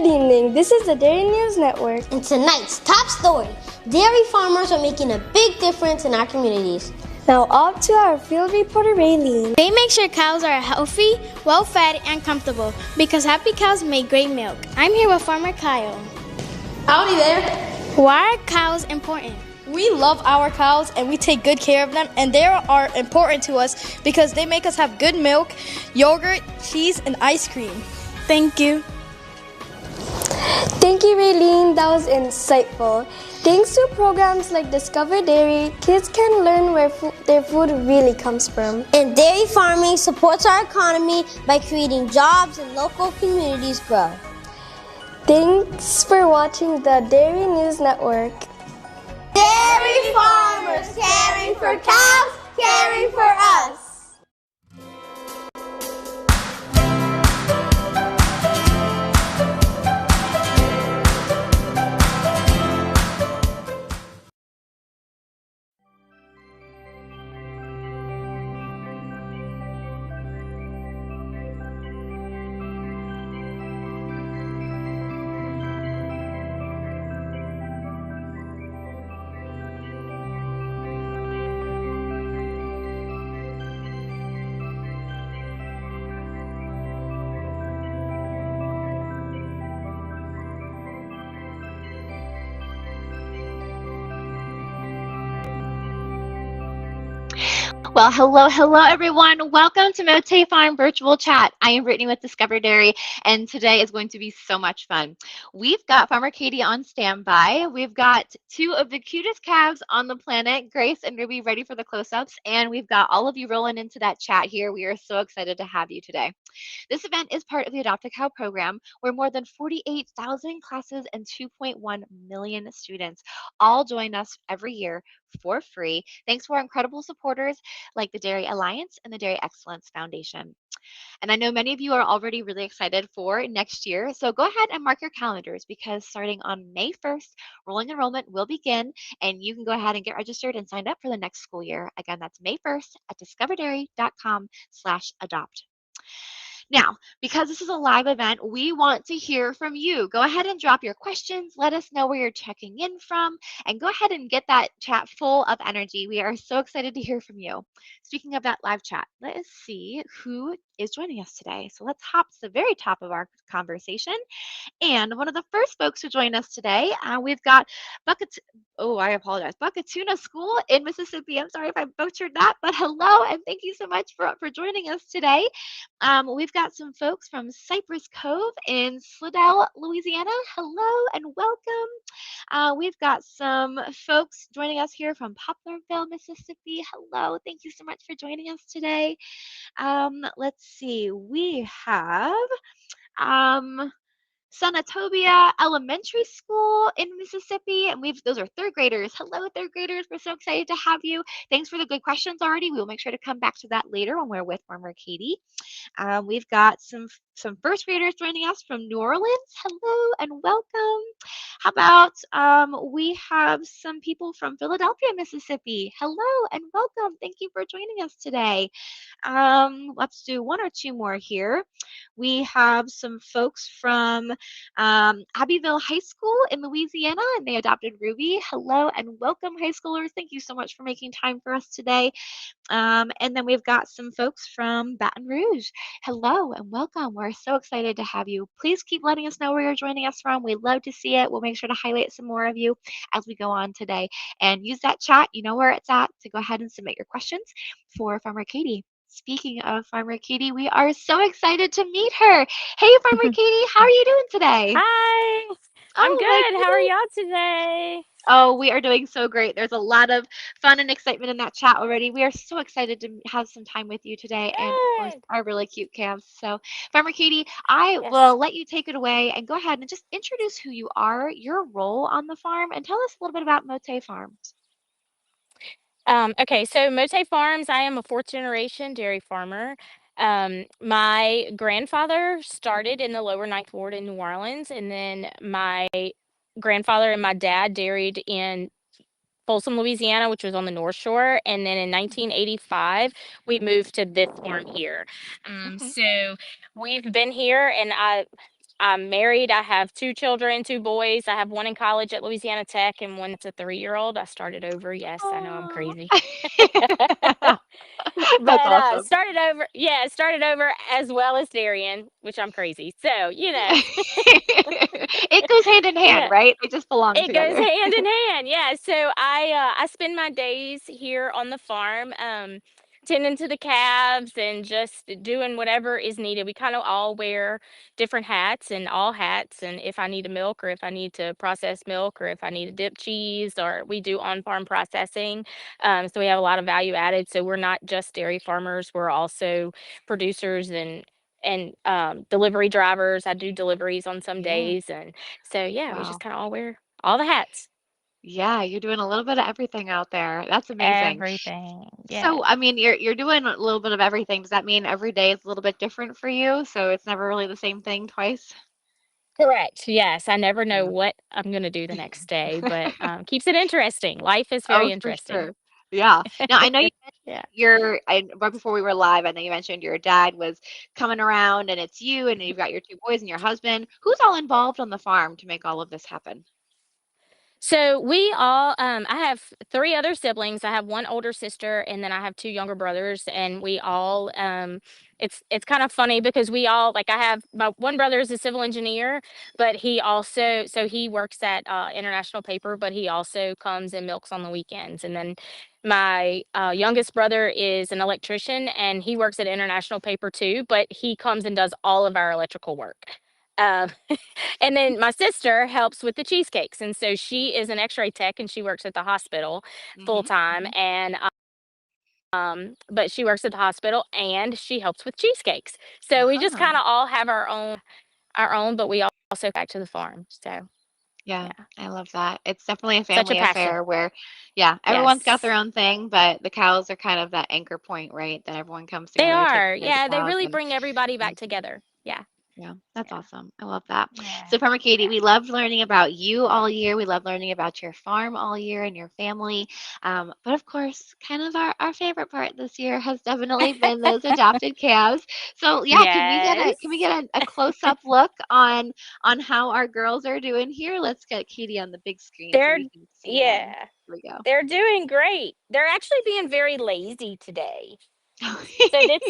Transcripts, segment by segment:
Good evening, this is the Dairy News Network. And tonight's top story, dairy farmers are making a big difference in our communities. Now off to our field reporter, Raylene. They make sure cows are healthy, well-fed, and comfortable because happy cows make great milk. I'm here with Farmer Kyle. Howdy there. Why are cows important? We love our cows and we take good care of them, and they are important to us because they make us have good milk, yogurt, cheese, and ice cream. Thank you. Thank you, Raylene. That was insightful. Thanks to programs like Discover Dairy, kids can learn where their food really comes from. And dairy farming supports our economy by creating jobs and local communities grow. Thanks for watching the Dairy News Network. Dairy farmers, caring for cows, caring for us. Well, hello, everyone. Welcome to Mauthe Farm Virtual Chat. I am Brittany with Discover Dairy, and today is going to be so much fun. We've got Farmer Katie on standby. We've got two of the cutest calves on the planet, Grace and Ruby, ready for the close-ups, and we've got all of you rolling into that chat here. We are so excited to have you today. This event is part of the Adopt a Cow program, where more than 48,000 classes and 2.1 million students all join us every year for free, thanks to our incredible supporters like the Dairy Alliance and the Dairy Excellence Foundation. And I know many of you are already really excited for next year, so go ahead and mark your calendars because starting on May 1st, rolling enrollment will begin, and you can go ahead and get registered and signed up for the next school year. Again, that's May 1st at discoverdairy.com/adopt. Now, because this is a live event, we want to hear from you. Go ahead and drop your questions. Let us know where you're checking in from, and go ahead and get that chat full of energy. We are so excited to hear from you. Speaking of that live chat, let us see who is joining us today. So let's hop to the very top of our conversation. And one of the first folks to join us today, we've got Buckatuna School in Mississippi. I'm sorry if I butchered that, but hello, and thank you so much for joining us today. We've got some folks from Cypress Cove in Slidell, Louisiana. Hello and welcome. We've got some folks joining us here from Poplarville, Mississippi. Hello, thank you so much for joining us today. Let's see, we have Senatobia Elementary School in Mississippi, and those are third graders. Hello, third graders. We're so excited to have you. Thanks for the good questions already. We'll make sure to come back to that later when we're with Farmer Katie. We've got some first graders joining us from New Orleans. Hello and welcome. How about we have some people from Philadelphia, Mississippi. Hello and welcome. Thank you for joining us today. Let's do one or two more here. We have some folks from Abbeville High School in Louisiana, and they adopted Ruby. Hello and welcome, high schoolers. Thank you so much for making time for us today. And then we've got some folks from Baton Rouge. Hello and welcome. We're so excited to have you. Please keep letting us know where you're joining us from. We'd love to see it. We'll make sure to highlight some more of you as we go on today. And use that chat, you know where it's at, to go ahead and submit your questions for Farmer Katie. Speaking of Farmer Katie, we are so excited to meet her. Hey, Farmer Katie, how are you doing today? Hi, I'm Oh my good. How are goodness. y'all today? Oh, we are doing so great. There's a lot of fun and excitement in that chat already. We are so excited to have some time with you today, and of course, Good. our really cute calves. So, Farmer Katie, I Yes. will let you take it away and go ahead and just introduce who you are, your role on the farm, and tell us a little bit about Mauthe Farms. Okay, so Mauthe Farms, I am a fourth generation dairy farmer. My grandfather started in the lower Ninth Ward in New Orleans, and then my grandfather and my dad dairied in Folsom, Louisiana, which was on the North Shore. And then in 1985, we moved to this farm here. Okay. So we've been here, and I'm married. I have 2 children, 2 boys. I have one in college at Louisiana Tech and one that's a 3-year-old. I started over. Yes, I know I'm Aw. crazy. That's But, awesome. started over yeah, started over as well as Darian, which I'm crazy. So, It goes hand in hand, yeah. right? They just belong It goes together. hand in hand, yeah. So I spend my days here on the farm, tending to the calves and just doing whatever is needed. We kind of all wear different hats and all hats, and if I need a milk or if I need to process milk or if I need to dip cheese or we do on farm processing. So we have a lot of value added. So we're not just dairy farmers; we're also producers and delivery drivers. I do deliveries on some Yeah. days, and so yeah, we just Wow. kind of all wear all the hats. Yeah, you're doing a little bit of everything out there. That's amazing. Everything. Yeah. So, I mean, you're doing a little bit of everything. Does that mean every day is a little bit different for you? So it's never really the same thing twice? Correct. Yes. I never know Yeah. what I'm going to do the next day, but keeps it interesting. Life is Oh, very for interesting. sure. Yeah. Now, I know you Yeah. mentioned right before we were live, I know you mentioned your dad was coming around and it's you and you've got your 2 boys and your husband. Who's all involved on the farm to make all of this happen? So we all, I have 3 other siblings. I have one older sister, and then I have 2 younger brothers, and we all, it's kind of funny because we all like I have my one brother is a civil engineer, but he works at International Paper, but he also comes and milks on the weekends, and then my youngest brother is an electrician, and he works at International Paper too, but he comes and does all of our electrical work. Um, and then my sister helps with the cheesecakes, and so she is an X-ray tech, and she works at the hospital full Mhm. time. Mhm. And but she works at the hospital, and she helps with cheesecakes. So we just Uh-huh. kind of all have our own, but we also go back to the farm. So Yeah, yeah, I love that. It's definitely a such a family passion. affair where, yeah, everyone's got their Yes, own thing, but the cows are kind of that anchor point, right? That everyone comes they together to take are. care of the Yeah, they cows really and bring everybody back mhm. together. Yeah, Yeah, that's yeah, awesome. I love that. yeah, So, Farmer Katie, yeah. we loved learning about you all year. We love learning about your farm all year and your family. But of course, kind of our favorite part this year has definitely been those adopted calves. So, yeah, can we Yes, get a close up look on how our girls are doing here? Let's get Katie on the big screen so they're we can see them. yeah. Here we go. They're doing great. They're actually being very lazy today. So this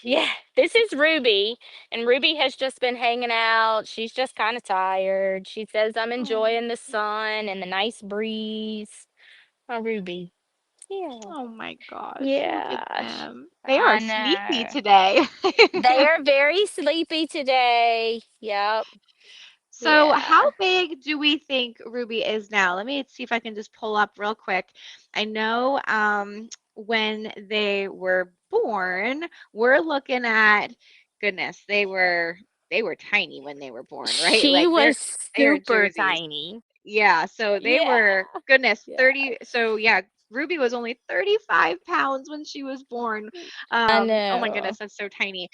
yeah, this is Ruby, and Ruby has just been hanging out. She's just kind of tired. She says, "I'm Oh, enjoying the sun and the nice breeze." Oh, Ruby. Yeah. oh my gosh, look at Yeah. them. They are I sleepy know. today. They are very sleepy today. Yep. So, how Yeah. big do we think Ruby is now? Let me see if I can just pull up real quick. I know when they were born, we're looking at goodness, they were tiny when they were born, right? She Like was they're super jerseys. tiny. Yeah, so they Yeah. were goodness, Yeah. 30 so yeah, Ruby was only 35 pounds when she was born. I Oh my goodness, know. that's so tiny.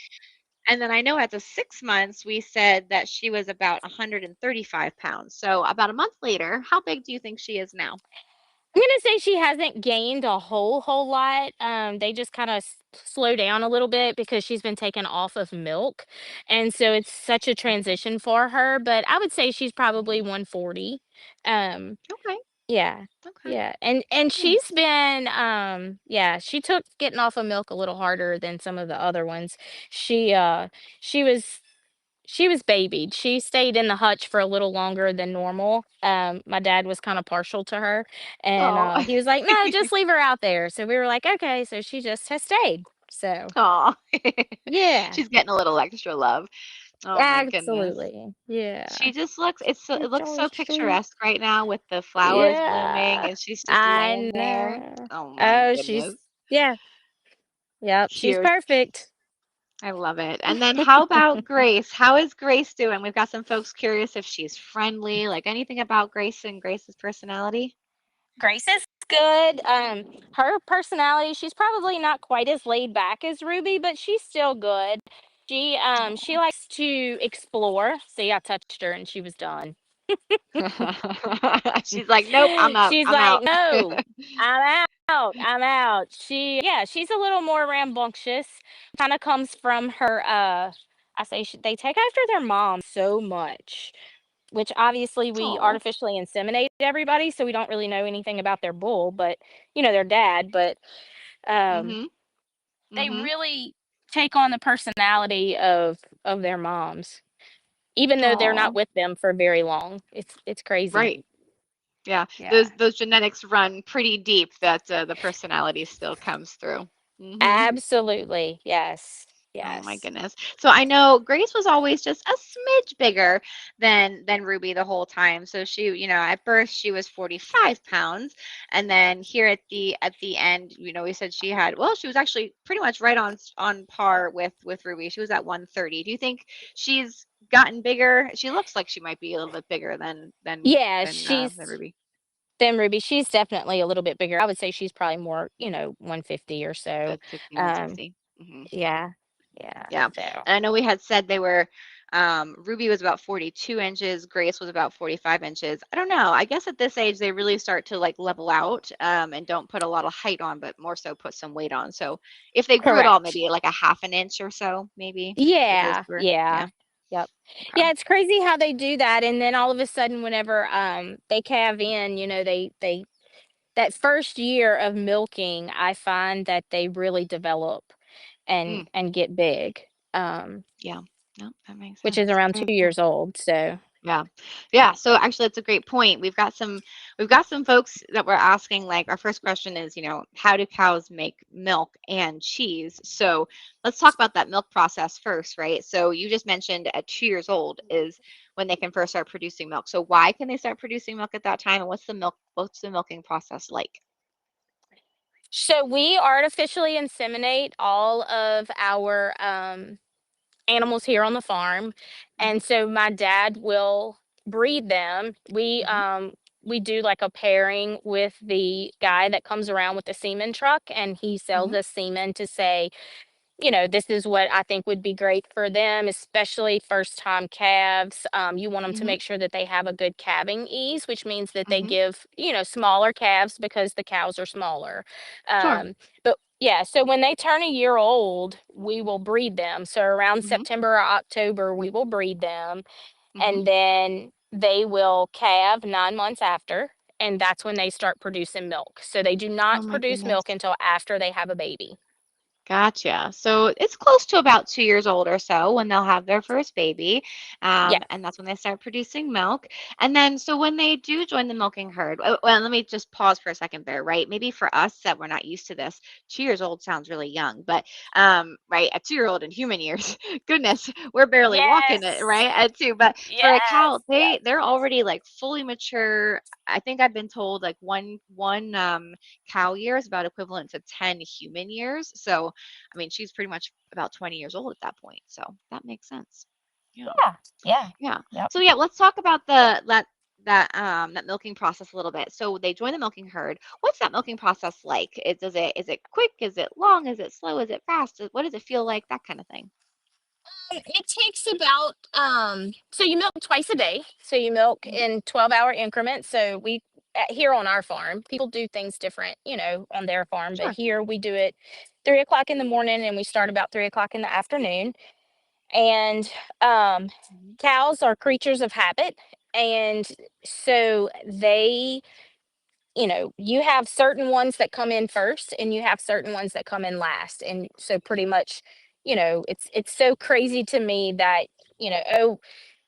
And then I know at the 6 months, we said that she was about 135 pounds. So about a month later, how big do you think she is now? I'm gonna say she hasn't gained a whole lot. They just kind of slow down a little bit because she's been taken off of milk, and so it's such a Okay. transition for her. But I would say she's probably Mhm. 140. Um, Okay. yeah, Okay. yeah, and Yeah. she's been yeah, she took getting off of milk a little harder than some of the other ones. She uh she was she was babied. She stayed in the hutch for a little longer than normal. My dad was kind of partial to her, and Oh. he was like, "No, just leave her out there." So we were like, "Okay." So she just has stayed. So Oh. yeah, She's getting a little extra love. Oh my goodness. absolutely, yeah. She just looks it She's looks so so sweet. picturesque right now with the flowers blooming Yeah, and she's just laying I there. know. Oh my Oh, goodness. yeah, yep. She's Cute. perfect. I love it. And then how about Grace? How is Grace doing? We've got some folks curious if she's friendly, like anything about Grace and Grace's personality. Grace is good. Her personality, she's probably not quite as laid back as Ruby, but she's still good. She likes to explore. See, I touched her and she was done. She's like, "Nope, I'm up. She's I'm like, out." "No, I'm out. I'm out." Yeah, she's a little more rambunctious. Kind of comes from her I say they take after their mom so much, which obviously we Oh. artificially inseminate everybody, so we don't really know anything about their bull, but their dad, but um, Mhm. they Mhm. really take on the personality of their moms, even though they're not Oh. with them for very long. It's crazy. Right. Yeah. Yeah. Those genetics run pretty deep that the personality still comes through. Mhm. Absolutely. Yes. Oh my Yes. goodness. So I know Grace was always just a smidge bigger than Ruby the whole time. So she, at birth she was 45 pounds, and then here at the end, we said she had, well, she was actually pretty much right on par with Ruby. She was at 130. Do you think she's gotten bigger? She looks like she might be a little bit bigger than than Yeah, than uh, than she's Ruby. Then Ruby, she's definitely a little bit bigger. I would say she's probably more, 150 or so. 150, Um, 160. Mhm. yeah, yeah. Yeah. So And I know we had said they were, Ruby was about 42 inches, Grace was about 45 inches. I don't know. I guess at this age, they really start to like level out, and don't put a lot of height on, but more so put some weight on. So if they grew at all, correct. maybe like a half an inch or so, maybe for those Yeah, who are, yeah. yeah. Yep. Okay. Yeah, it's crazy how they do that, and then all of a sudden, whenever they calve in, they that first year of milking, I find that they really develop Mm, and get big, yeah. No, that makes which is sense. around Very 2 cool. years old. So Yeah. Yeah, so actually that's a great point. We've got some folks that were asking, like, our first question is, how do cows make milk and cheese? So let's talk about that milk process first, right? So you just mentioned at 2 years old is when they can first start producing milk. So why can they start producing milk at that time? And what's the milking process like? So we artificially inseminate all of our animals here on the farm, Mm-hmm. and so my dad will breed them. Mm-hmm. We do like a pairing with the guy that comes around with the semen truck, and he sells Mm-hmm. us semen to say, this is what I think would be great for them, especially first time calves. You want them to Mm-hmm. make sure that they have a good calving ease, which means that they Mm-hmm. give, smaller calves because the cows are smaller. Sure. But yeah, so when they turn a year old, we will breed them. So around Mm-hmm. September or October, we will breed them, Mm-hmm. and then they will calve 9 months after. And that's when they start producing milk. So they do Oh not my produce goodness. milk until after they have a baby. Gotcha. So it's close to about 2 years old or so when they'll have their first baby. Yes. And that's when they start producing milk. And then, so when they do join the milking herd, well, let me just pause for a second there, right? Maybe for us that we're not used to this, 2 years old sounds really young, but right, a 2 year old in human years, goodness, we're barely walking it, Yes. right? At two. But for a Yes. cow, Yes. they're already like fully mature. I think I've been told like one cow year is about equivalent to 10 human years. So I mean, she's pretty much about 20 years old at that point. So that makes sense. Yeah. Yeah. Yeah. Yeah. Yep. So yeah, let's talk about that milking process a little bit. So they join the milking herd. What's that milking process like? Is it quick? Is it long? Is it slow? Is it fast? What does it feel like? That kind of thing. It takes about so you milk twice a day. So you milk Hmm. in 12-hour increments. So here on our farm, people do things different, on their farm, but Sure. here we do it 3 o'clock in the morning and we start about 3 o'clock in the afternoon. And um Hmm. cows are creatures of habit. And so you have certain ones that come in first and you have certain ones that come in last. And so pretty much, it's so crazy to me that, oh,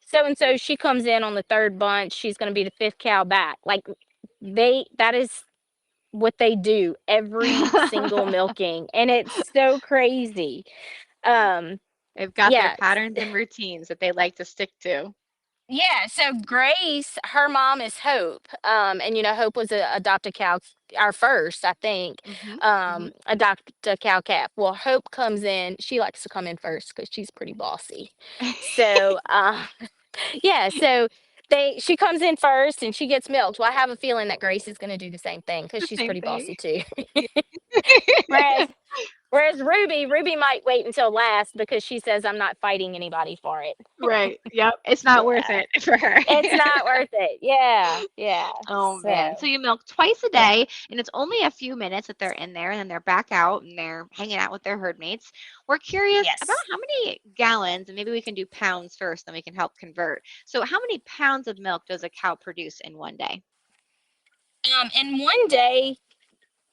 so and so she comes in on the third bunch, she's going to be the fifth cow back. Like that is what they do every single milking, and it's so crazy. Um They've got their yeah. patterns and routines that they like to stick to. Yeah, so Grace, her mom is Hope. And Hope was a adopt a cow, our first, I think, Hmm. Hmm. adopt a cow calf. Well, Hope comes in, she likes to come in first because she's pretty bossy. So, yeah, so she comes in first and she gets milked. Well, I have a feeling that Grace is going to do the same thing because The she's same pretty thing. bossy too. Yeah. Whereas Whereas Ruby might wait until last because she says I'm not fighting anybody for it. Right. Yep. It's not worth Yeah. it for her. It's not worth it. Yeah. Yeah. Oh man. So So, you milk twice a day and it's only a few minutes that they're in there and then they're back out and they're hanging out with their herd mates. We're curious about yes. how many gallons, and maybe we can do pounds first, then we can help convert. So how many pounds of milk does a cow produce in one day? In one day,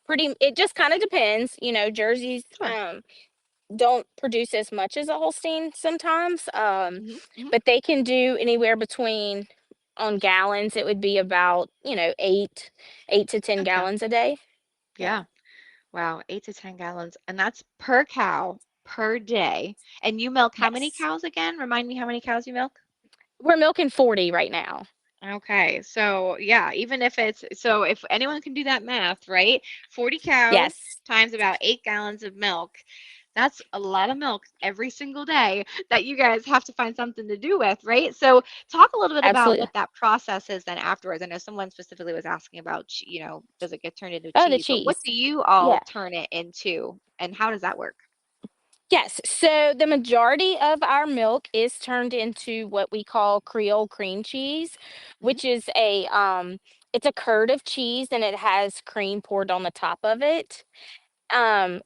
it just kind of depends. Jerseys Sure. don't produce as much as a Holstein sometimes. Hmm. Hmm. But they can do anywhere between, on gallons, it would be about, 8 to 10 Okay. gallons a day. Yeah. Yeah. Wow. 8 to 10 gallons. And that's per cow per day. And you milk how many Yes. cows again? Remind me how many cows you milk? We're milking 40 right now. Okay, so yeah, even if it's so if anyone can do that math, right? 40 cows Yes. times about 8 gallons of milk. That's a lot of milk every single day that you guys have to find something to do with, right? So talk a little bit about Absolutely. what that process is then afterwards. I know someone specifically was asking about, does it get turned into Oh, the cheese? But what cheese. do you all Yeah. turn it into, and how does that work? Yes. So the majority of our milk is turned into what we call Creole cream cheese, Hmm. which is it's a curd of cheese and it has cream poured on the top of it.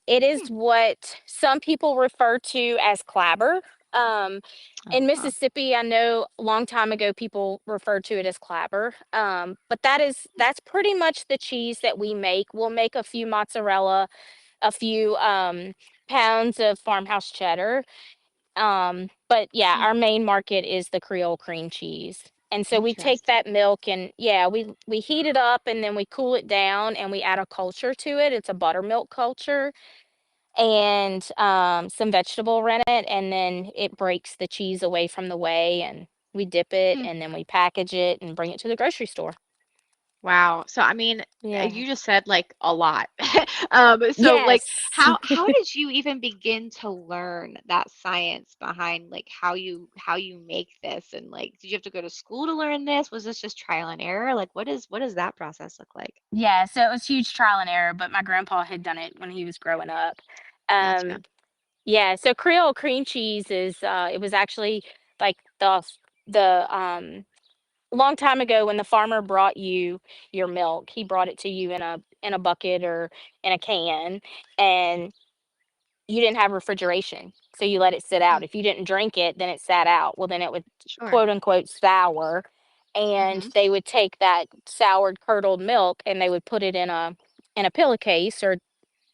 It is Hmm. what some people refer to as clabber. Um, in Uh-huh. Mississippi, I know a long time ago people referred to it as clabber. But that's pretty much the cheese that we make. We'll make a few mozzarella, a few pounds of farmhouse cheddar. But yeah, Hmm. our main market is the Creole cream cheese. And so we take Interesting. that milk and yeah, we heat it up and then we cool it down and we add a culture to it. It's a buttermilk culture and some vegetable rennet, and then it breaks the cheese away from the whey, and we dip it, and then we package it and bring it to the grocery store. Wow. So I mean, Yeah. you just said like a lot. So like Yes. how did you even begin to learn that science behind like how you make this, and like did you have to go to school to learn this? Was this just trial and error? Like what does that process look like? Yeah, so it was huge trial and error, but my grandpa had done it when he was growing up. Gotcha. Um, yeah, so Creole cream cheese is it was actually like the long time ago when the farmer brought you your milk, he brought it to you in a bucket or in a can, and you didn't have refrigeration. So you let it sit Mm, out. If you didn't drink it, then it sat out. Well, then it would sure. quote unquote sour. And Mhm. they would take that soured curdled milk and they would put it in a pillowcase, or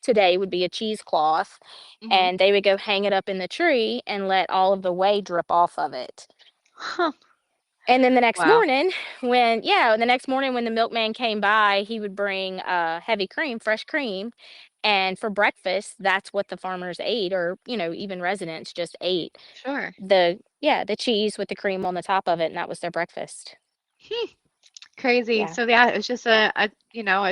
today would be a cheesecloth, Mhm. and they would go hang it up in the tree and let all of the whey drip off of it. Huh. And then the next Wow. morning, when the milkman came by, he would bring heavy cream, fresh cream. And for breakfast, that's what the farmers ate, or, even residents just ate Sure. the cheese with the cream on the top of it. And that was their breakfast. Hmm. Crazy. Yeah, So yeah, it was just a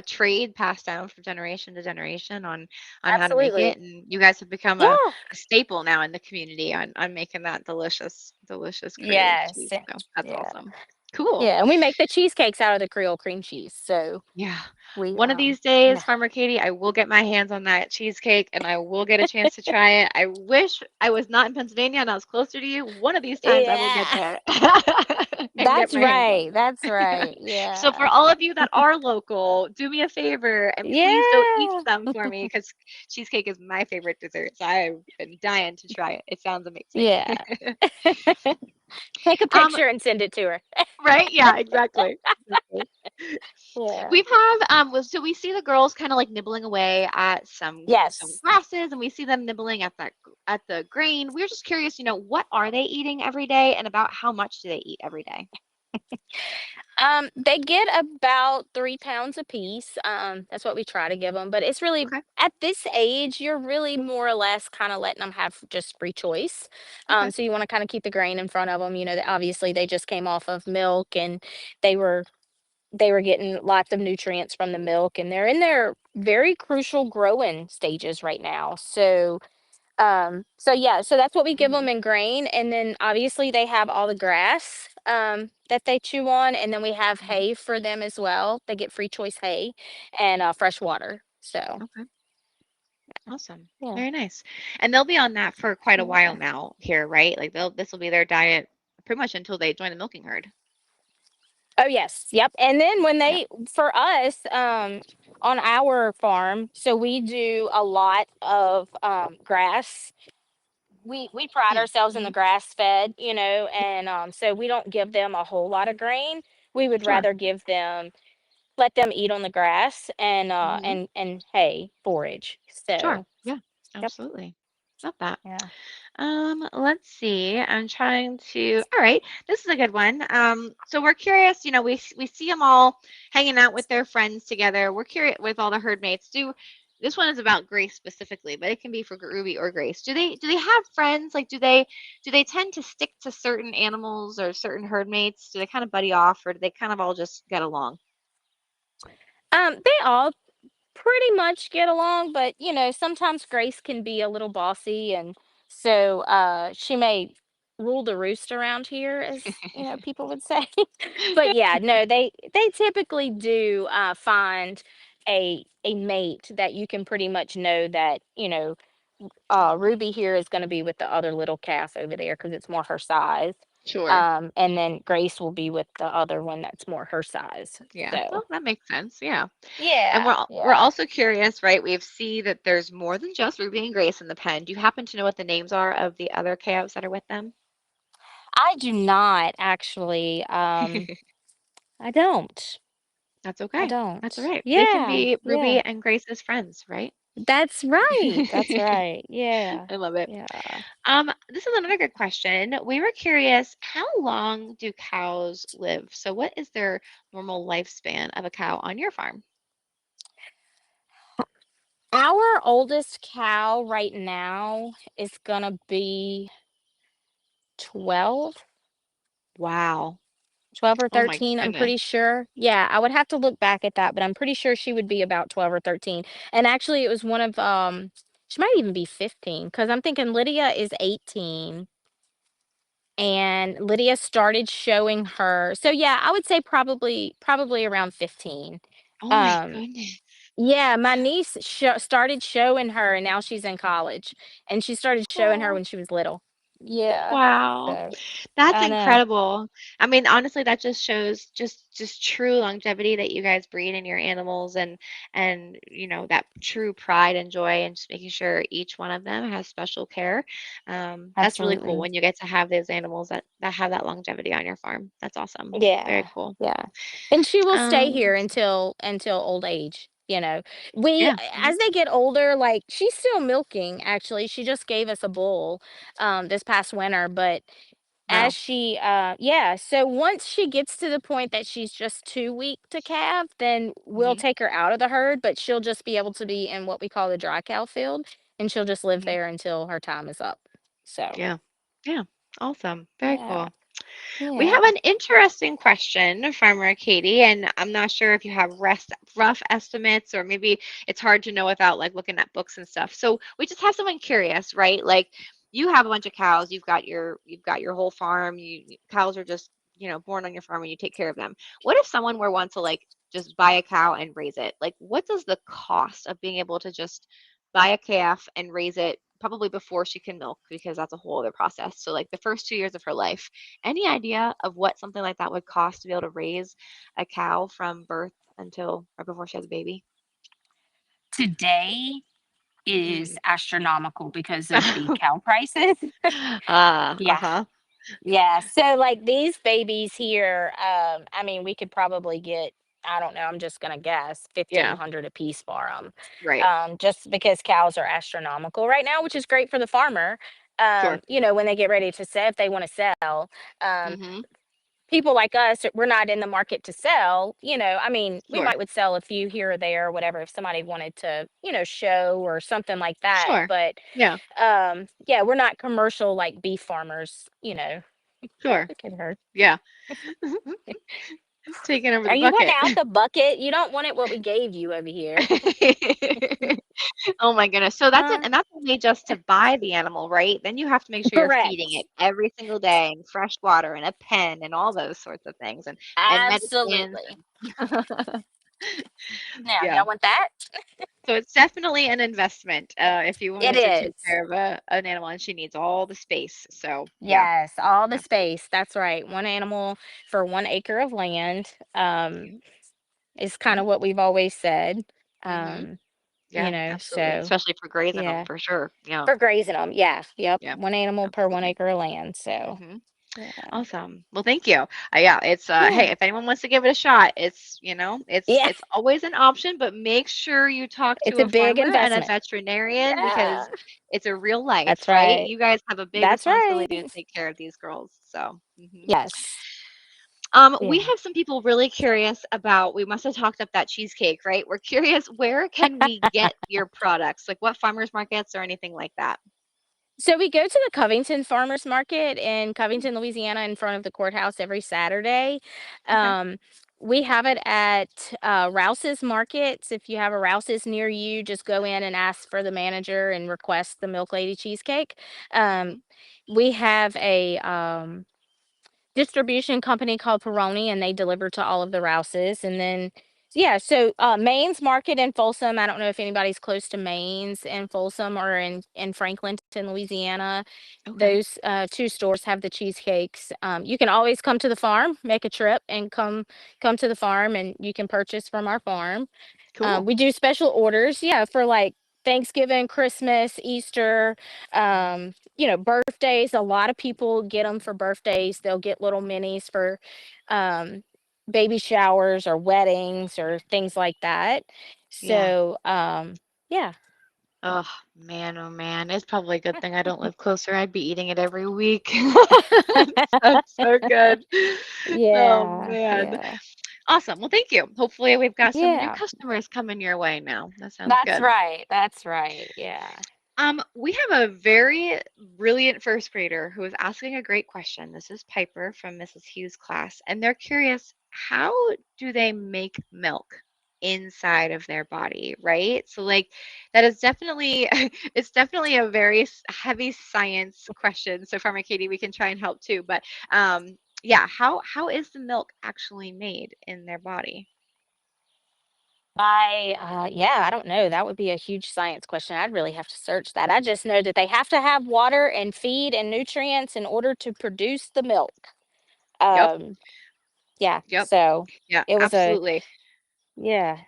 trade passed down from generation to generation on how to make absolutely. it, and you guys have become Yeah. a staple now in the community on making that delicious Creole Yes. cheese. So that's Yeah. awesome. Cool. Yeah. And we make the cheesecakes out of the Creole cream cheese. So Yeah. we, One of these yeah. days, Farmer Katie, I will get my hands on that cheesecake and I will get a chance to try it. I wish I was not in Pennsylvania and I was closer to you. One of these times I will get Yeah. there and get That's my hands on right. That's right. So for Yeah. all of you that are local, do me a favor and please don't eat Yeah. some for me because cheesecake is my favorite dessert. So I've been dying to try it. It sounds amazing. Yeah. Take a Um, picture and send it to her. right? Yeah, exactly. Exactly. Yeah. We've have so we see the girls kind of like nibbling away at some Yes. grasses, and we see them nibbling at the grain. We're just curious, what are they eating every day, and about how much do they eat every day? They get about 3 pounds a piece. That's what we try to give them. But it's really, Okay. at this age, you're really more or less kind of letting them have just free choice. Okay. So you want to kind of keep the grain in front of them. Obviously they just came off of milk, and they were they were getting lots of nutrients from the milk, and they're in their very crucial growing stages right now. So yeah, so that's what we give Hmm. them in grain, and then obviously they have all the grass that they chew on, and then we have Hmm. hay for them as well. They get free choice hay and fresh water. So Okay. Awesome. Yeah. Very nice. And they'll be on that for quite a while Yeah. now here, right? Like this will be their diet pretty much until they join the milking herd. Oh yes, yep. And then when Yep. they, for us, on our farm, so we do a lot of grass. We pride ourselves in the Mm-hmm. grass fed, and so we don't give them a whole lot of grain. We would Sure. rather give them, let them eat on the grass and Mm-hmm. hay forage. Sure. So Yeah. yep, Absolutely. Love that. yeah. Let's see. I'm trying to. All right, this is a good one. So we're curious. We see them all hanging out with their friends together. We're curious with all the herd mates. This one is about Grace specifically, but it can be for Ruby or Grace. Do they have friends? Like, do they tend to stick to certain animals or certain herd mates? Do they kind of buddy off, or do they kind of all just get along? They all pretty much get along, but sometimes Grace can be a little bossy, and so she may rule the roost around here, as people would say. But yeah, no, they typically do find a mate that you can pretty much know that Ruby here is going to be with the other little calf over there because it's more her size. Sure. And then Grace will be with the other one that's more her size. Yeah. So Well, that makes sense. Yeah. And yeah, we're yeah. also curious, right? We see that there's more than just Ruby and Grace in the pen. Do you happen to know what the names are of the other calves that are with them? I do not actually. I don't. That's I okay. That's all don't. right. They can Yeah, be Ruby yeah. and Grace's friends, right? That's right. That's right. Yeah. I love it. Yeah. This is another good question. We were curious, how long do cows live? So what is their normal lifespan of a cow on your farm? Our oldest cow right now is gonna be 12, Wow. 12 or Oh my 13, I'm goodness. pretty sure. Yeah, I would have to look back at that, but I'm pretty sure she would be about 12 or 13. And actually it was one of she might even be 15 because I'm thinking Lydia is 18. And Lydia started showing her, so yeah, I would say probably around 15. Oh my Um, goodness. yeah, my niece started showing her, and now she's in college, and she started showing her Oh. when she was little. Yeah, Wow. so That's I know. incredible. I mean, honestly, that just shows just true longevity that you guys breed in your animals and that true pride and joy and just making sure each one of them has special care. That's really cool Absolutely. when you get to have those animals that have that longevity on your farm. That's awesome. Very Yeah, cool. yeah. And she will stay here Let's see. until old age. We Yeah. as they get older, like she's still milking actually. She just gave us a bull this past winter, but as Wow. she yeah, so once she gets to the point that she's just too weak to calve, then we'll Hmm. take her out of the herd, but she'll just be able to be in what we call the dry cow field, and she'll just live Hmm. there until her time is up. So, Yeah. Yeah. Awesome. Very yeah. cool. We Yeah. have an interesting question, Farmer Katie, and I'm not sure if you have rough estimates or maybe it's hard to know without like looking at books and stuff. So we just have someone curious, right? Like you have a bunch of cows, you've got your whole farm, cows are just, born on your farm and you take care of them. What if someone were want to like just buy a cow and raise it? Like what does the cost of being able to just buy a calf and raise it probably before she can milk because that's a whole other process. So like the first 2 years of her life, any idea of what something like that would cost to be able to raise a cow from birth until right before she has a baby? Today is Mm. astronomical because of the cow prices. Yeah. Uh-huh. Yeah. So like these babies here, I mean, we could probably get, I don't know, I'm just gonna guess, Yeah, 1,500 a piece for them. right. Just because cows are astronomical right now, which is great for the farmer. Sure. When they get ready to sell, if they want to sell. Um, Mm-hmm. People like us, we're not in the market to sell. I mean, we Sure. might would sell a few here or there or whatever if somebody wanted to, show or something like that. Sure. But Yeah, yeah, we're not commercial like beef farmers. sure. Look at her. Yeah. Taking over Are the you wanting bucket. out the bucket? You don't want it what we gave you over here. Oh my goodness. So that's it. Huh? And that's only just to buy the animal, right? Then you have to make sure you're feeding Correct. it every single day and fresh water and a pen and all those sorts of things and medicines. Absolutely. And Now, Yeah. y'all want that? So it's definitely an investment if you It wanted to take is. care of an animal, and she needs all the space. So yeah, Yes, all the absolutely. space. That's right. One animal for 1 acre of land, Yep. is kind Yep. of what we've always said. Hmm. Um, Yeah, absolutely. so Especially for grazing them, yeah, for sure. Yeah. for grazing them. Yeah, yep. Yeah. One animal per one Absolutely. acre of land. So Hmm. yeah, Awesome. Well, thank you. Yeah, it's yeah, hey, if anyone wants to give it a shot, it's yeah. it's always an option, but make sure you talk It's to a a big farmer and a investment. veterinarian Yeah, because it's a real life, that's right? right. You guys have a big That's right. responsibility to take care of these girls. So, Yes. we Yeah. have some people really curious about. We must have talked up that cheesecake, right? We're curious, where can we get your products? Like what farmers markets or anything like that? So we go to the Covington Farmers Market in Hmm. Covington, Louisiana, in front of the courthouse every Saturday. Okay. Um, we have it at Rouse's Markets. If you have a Rouse's near you, just go in and ask for the manager and request the Milk Lady cheesecake. Um, Hmm. we have a distribution company called Peroni, and they deliver to all of the Rouses. And then, yeah, so Maine's Market in Folsom. I don't know if anybody's close to Maine's in Folsom or in Franklinton, Louisiana. Okay. Those two stores have the cheesecakes. You can always come to the farm, make a trip, and come to the farm, and you can purchase from our farm. Cool. We do special orders, yeah, for like Thanksgiving, Christmas, Easter, Mhm. birthdays. A lot of people get them for birthdays. They'll get little minis for um, baby showers or weddings or things like that. Yeah. So, yeah, Oh man, oh man. It's probably a good thing I don't live closer. I'd be eating it every week. Sounds so good. Oh yeah, man. yeah, Awesome. Well, thank you. Hopefully we've got some new yeah. customers coming your way now. That sounds That's good. right. That's right. Yeah. We have a very brilliant first grader who is asking a great question. This is Piper from Mrs. Hughes' class, and they're curious, how do they make milk inside of their body, right? So like that is definitely it's definitely a very heavy science question. So Farmer Katie, we can try and help too, but yeah, how is the milk actually made in their body? Yeah, I don't know. That would be a huge science question. I'd really have to search that. I just know that they have to have water and feed and nutrients in order to produce the milk. Yep. Um, yeah, Yep. so Yeah, it was absolutely. yeah,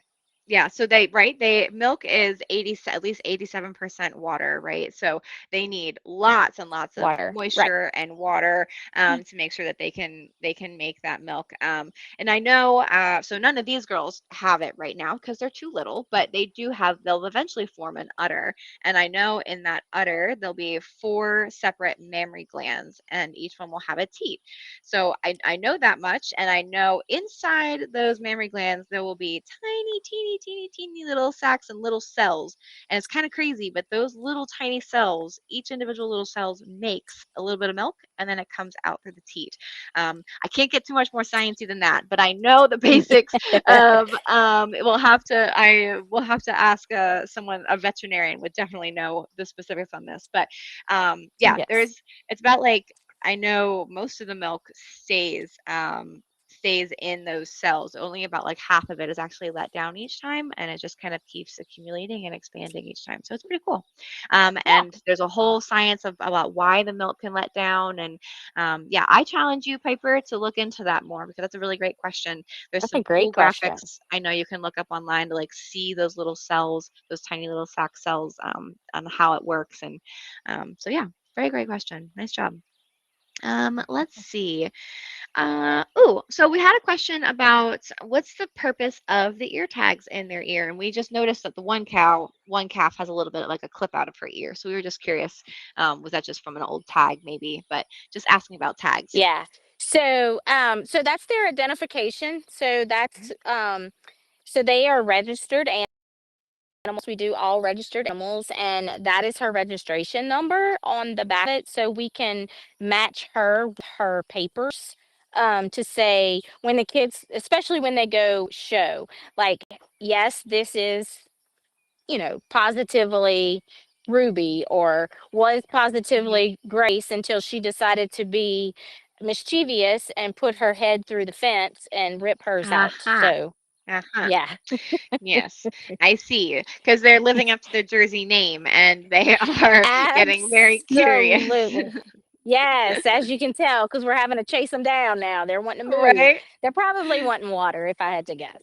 Yeah, so they right, they milk is at least 87% water, right? So they need lots and lots of water. Right. moisture and water to make sure that they can make that milk. And I know so none of these girls have it right now because they're too little, but they'll eventually form an udder. And I know in that udder there'll be four separate mammary glands, and each one will have a teat. So I know that much, and I know inside those mammary glands there will be tiny, teeny, teeny, teeny little sacs and little cells. And it's kind of crazy, but those little tiny cells, each individual little cells makes a little bit of milk, and then it comes out through the teat. I can't get too much more sciencey than that, but I know the basics of. I will have to ask someone, a veterinarian, would definitely know the specifics on this. But yeah, Yes. it's about like I know most of the milk stays in those cells. Only about like half of it is actually let down each time, and it just kind of keeps accumulating and expanding each time. So it's pretty cool. Yeah, And there's a whole science about why the milk can let down. And yeah, I challenge you, Piper, to look into that more because that's a really great question. There's that's a some great cool question. graphics I know you can look up online to like see those little cells, those tiny little sac cells, on how it works. And so yeah, very great question. Nice job. Let's see. So we had a question about what's the purpose of the ear tags in their ear, and we just noticed that the one calf has a little bit of like a clip out of her ear. So we were just curious, was that just from an old tag maybe? But just asking about tags. Yeah. So that's their identification. Mhm. So they are registered animals. We do all registered animals, and that is her registration number on the back of it. So we can match her with her papers to say when the kids, especially when they go show, like, yes, this is, positively Ruby, or was Mhm. positively Grace until she decided to be mischievous and put her head through the fence and rip hers out. Aha. Uh-huh. Yeah. Yes, I see. Because they're living up to their Jersey name and they are getting very curious. Absolutely. Yes, as you can tell, because we're having to chase them down now. They're wanting to move. Right? They're probably wanting water, if I had to guess.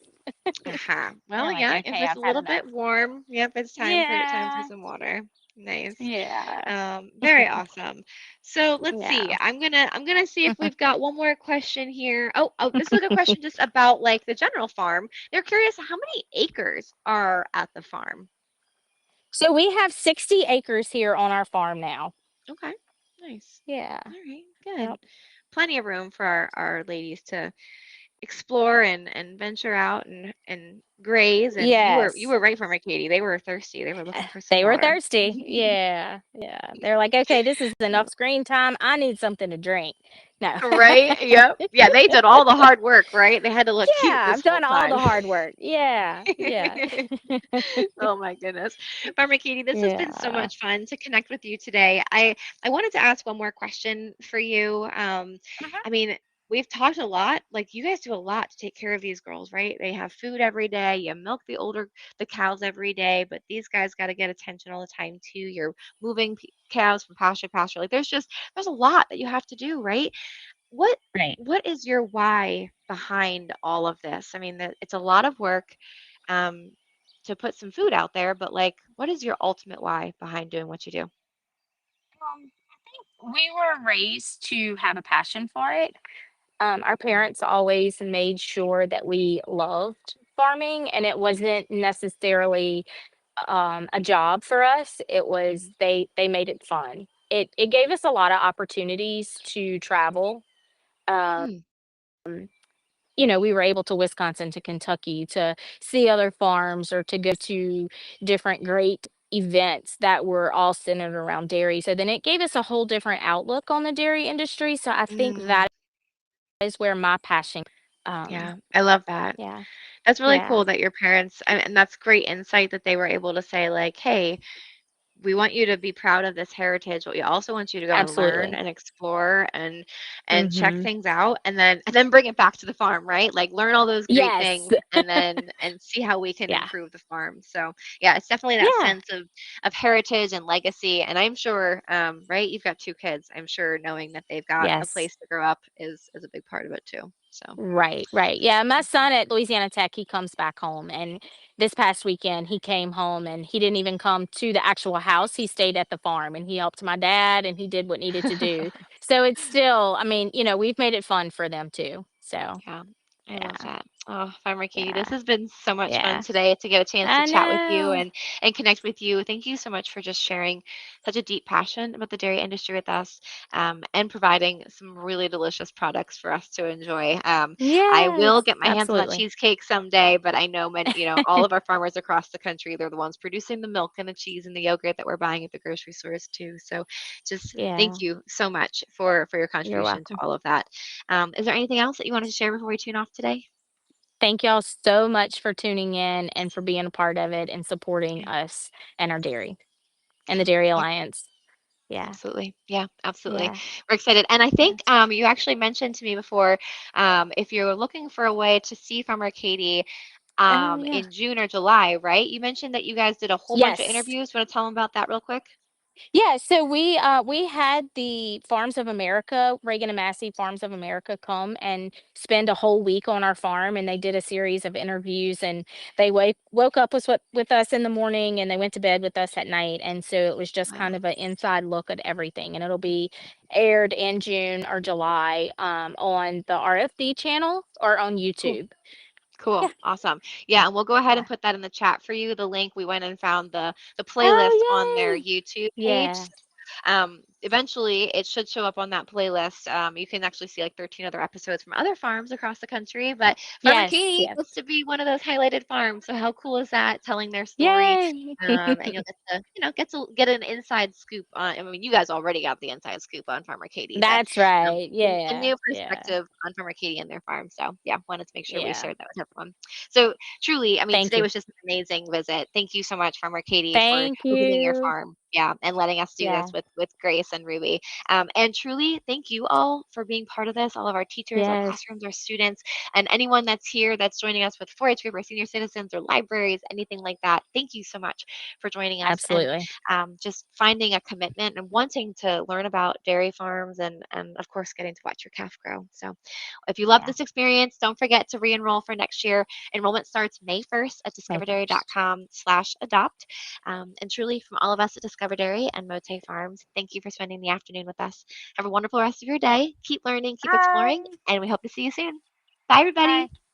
Uh-huh. Well, They're like, yeah, if okay, it's I've a had little enough. bit warm, yep, it's time for Yeah. some water. Nice. Yeah. Very awesome. So let's see. Yeah. I'm gonna see if we've got one more question here. Oh, this is a good question just about like the general farm. They're curious how many acres are at the farm. So we have 60 acres here on our farm now. Okay. Nice. Yeah. All right, good. Yep. Plenty of room for our ladies to explore and venture out and graze. And you Yes. were right, Farmer Katie. They were thirsty. They were looking for some They were water. thirsty. Yeah. Yeah. They're like, okay, this is enough screen time. I need something to drink. No. Right? Yep. Yeah, they did all the hard work, right? They had to look cute Yeah, this I've whole done all time. the hard work. Yeah. Yeah. Oh my goodness. Farmer Katie, this has been so Yeah. much fun to connect with you today. I wanted to ask one more question for you. Mhm. I mean, we've talked a lot. Like you guys do a lot to take care of these girls, right? They have food every day. You milk the cows every day, but these guys got to get attention all the time too. You're moving cows from pasture to pasture. Like there's a lot that you have to do, right? What Right. what is your why behind all of this? I mean, it's a lot of work um, to put some food out there, but like, what is your ultimate why behind doing what you do? I think we were raised to have a passion for it. Our parents always made sure that we loved farming, and it wasn't necessarily a job for us. It was they made it fun. It gave us a lot of opportunities to travel. Um, Hmm. we were able to Wisconsin to Kentucky to see other farms or to go to different great events that were all centered around dairy. So then it gave us a whole different outlook on the dairy industry. So I think Mm, that is where my passion. Um, yeah, I love that. yeah, That's really yeah, cool that your parents, and that's great insight that they were able to say, like, hey, we want you to be proud of this heritage, but we also want you to go and learn absolutely. and explore and check Hmm. things out and then bring it back to the farm, right? Like learn all those great Yes. things and see how we can Yeah. improve the farm. So yeah, it's definitely that Yeah. sense of heritage and legacy. And I'm sure, right, you've got two kids. I'm sure knowing that they've got a Yes. place to grow up is a big part of it too. So Right, right. Yeah, my son at Louisiana Tech, he comes back home, and this past weekend he came home and he didn't even come to the actual house. He stayed at the farm and he helped my dad and he did what needed to do. So it's still, I mean, we've made it fun for them too. So, yeah, I love yeah. that. Oh, Farmer Katie, this Yeah. has been so much fun Yeah. today to get a chance to I chat with you know. and connect with you. Thank you so much for just sharing such a deep passion about the dairy industry with us, and providing some really delicious products for us to enjoy. I will Yes, get my hands on that absolutely. cheesecake someday, but I know all of our farmers across the country, they're the ones producing the milk and the cheese and the yogurt that we're buying at the grocery stores too. So just thank Yeah. you so much for your You're contribution to welcome. all of that. Is there anything else that you wanted to share before we tune off today? Thank y'all so much for tuning in and for being a part of it and supporting Yeah, us and our dairy and yeah, the Dairy yeah, Alliance. Yeah. absolutely. Yeah, absolutely. Yeah. We're excited. And I Yeah. think you actually mentioned to me before, if you're looking for a way to see Farmer Katie Oh, yeah. in June or July, right? You mentioned that you guys did a whole bunch of Yes. interviews. Want to tell them about that real quick? Yeah, so we had the Farms of America, Reagan and Massey Farms of America come and spend a whole week on our farm, and they did a series of interviews, and they woke up with us in the morning and they went to bed with us at night. And so it was just kind Wow. of an inside look at everything. And it'll be aired in June or July on the RFD channel or on Cool. YouTube. Cool. Yeah. Awesome. Yeah, and we'll go ahead and Yeah. put that in the chat for you. The link we went and found the playlist on their Oh, YouTube yay. page. Yeah. Eventually it should show up on that playlist. You can actually see like 13 other episodes from other farms across the country, but Farmer Yes, Katie yes. gets to be one of those highlighted farms. So how cool is that? Telling their story, Yay. and you'll get to get an inside scoop on. I mean, you guys already got the inside scoop on Farmer Katie, but That's right. a Yeah. new Yeah. perspective on Farmer Katie and their farm. So yeah, wanted to make sure we Yeah. shared that with everyone. So truly, I mean, Thank today you. was just an amazing visit. Thank you so much, Farmer Katie, for Thank visiting your you. farm. Yeah, and letting us do this Yeah. with grace listen, Ruby. And truly, thank you all for being part of this, all of our teachers, our Yes, classrooms, our students, and anyone that's here that's joining us with 4-H group or senior citizens or libraries, anything like that. Thank you so much for joining us and absolutely. just finding a commitment and wanting to learn about dairy farms and of course, getting to watch your calf grow. So if you love Yeah. this experience, don't forget to re-enroll for next year. Enrollment starts May 1st at May 1st. discoverdairy.com/adopt. And truly, from all of us at Discover Dairy and Mauthe Farms, thank you for spending the afternoon with us. Have a wonderful rest of your day. Keep learning, keep exploring, Bye. and we hope to see you soon. Bye, everybody. Bye.